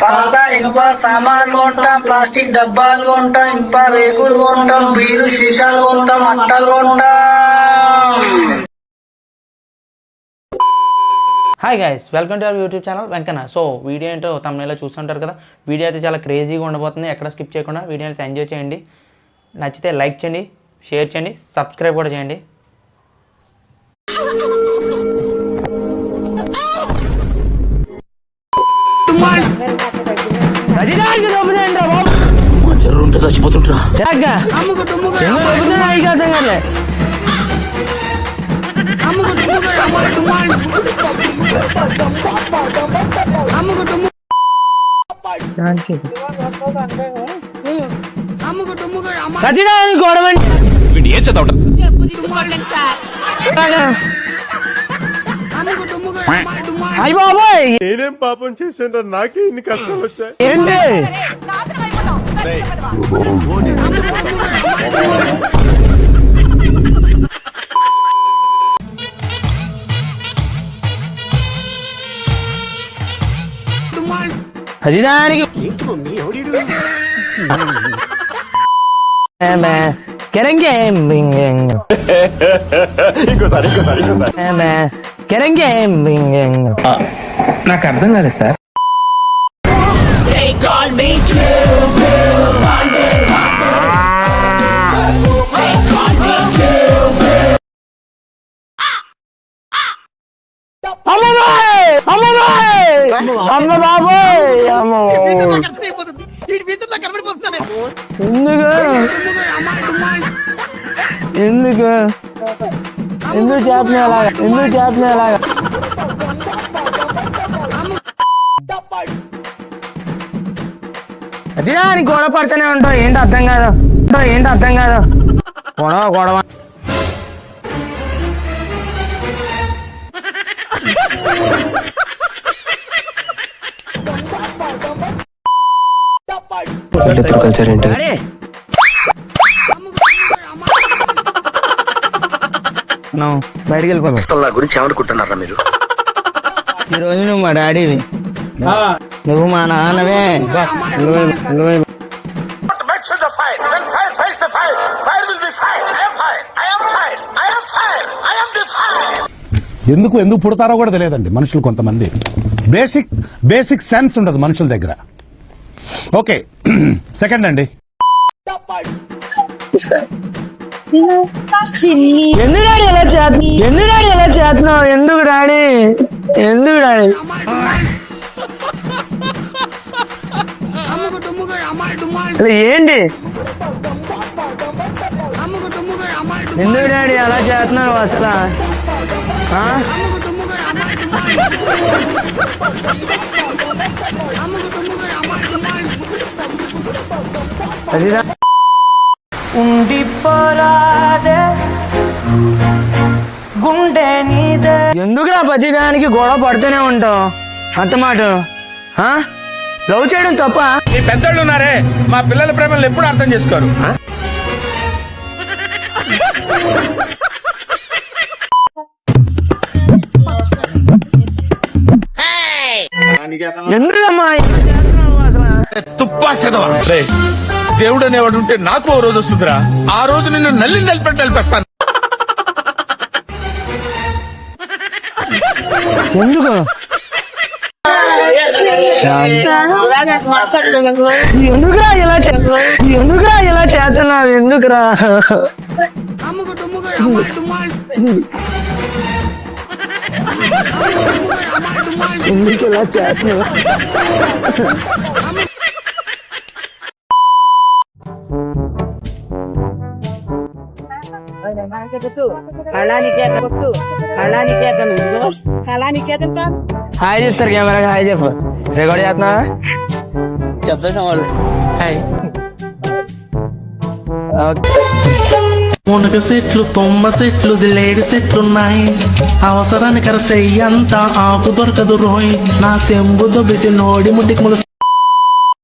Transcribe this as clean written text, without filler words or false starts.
పాత ఇనుప సామాన్లు కొంటాం, ప్లాస్టిక్ డబ్బాలు కొంటాం, ఇనుప రేకులు కొంటాం, బీరు సీసాలు కొంటాం, అట్టలు కొంటాం. Hi guys, welcome to our YouTube channel Venkanna. So video ఏంటో తమిళలో చూస్తుంటారు కదా. వీడియో అయితే చాలా క్రేజీగా ఉండబోతుంది. ఎక్కడ స్కిప్ చేయకుండా వీడియో అయితే ఎంజాయ్ చేయండి. నచ్చితే లైక్ చేయండి, షేర్ చేయండి, సబ్స్క్రైబ్ కూడా చేయండి. జర్రుంటే చచ్చిపోతుంటా. నేనేం పాపం చేశాను, నాకే ఇన్ని కష్టాలు వచ్చాయి. ఏంటి అది దానికి నాకు అర్థం కాలేదు సార్. అమ్మ బాబోయ్, ఎందుకు చేపనే అలాగా, ఎందుకు చేపనే అలాగా? అది దానికి గొడవ పడుతూనే ఉంటావు. ఏంటి అర్థం కాదు, గొడవ కల్చర్ ఏంటి? బయటికి వెళ్ళిపోతా. గురించి ఏమనుకుంటున్నారా మీరు? ఈ రోజు నువ్వు మా డాడీవి, నువ్వు మా నాన్నవే. ఎందుకు పుడతారో కూడా తెలియదండి మనుషులు. కొంతమంది బేసిక్ సెన్స్ ఉండదు మనుషుల దగ్గర. ఓకే, సెకండ్ అండి. ఎందుకు డాడీ ఎలా చేస్తున్నావు? ఎందుకు డాడీ ఏంటి? ఎందుకు డాడీ అలా చేస్తున్నావు అసలు? ఎందుకురా ప్రతిదానికి గొడవ పడుతూనే ఉంటావు? అంత మాట లవ్ చేయడం తప్ప? ఈ పెద్దోళ్ళు ఉన్నారే, మా పిల్లల ప్రేమలు ఎప్పుడు అర్థం చేసుకోరు. ఎందుకమ్మా తుప్పా చదవా? దేవుడు అనేవాడు ఉంటే నాకు ఓ రోజు వస్తుందిరా. ఆ రోజు నిన్ను నలిపెట్టి నలిపేస్తాను. ఎందుకు ఎందుకురా ఇలా చేస్తున్నావు? ఎందుకురా ఇలా చేస్తున్నావు? హాయ్ చెప్తారు కెమెరా. హాయ్ చెప్పు. రికార్డ్ చేస్తున్నా? చెప్పేసాం వాళ్ళు. హాయ్. మునగ సెట్లు, తొమ్మ సెట్లు, జిల్లేడు సెట్లున్నాయి. అవసరానికి కరసెయ్యంతా ఆకు దొరకదు రోయ్. నా సెంబు దొబ్బిసి నోడి ముట్టికి ములు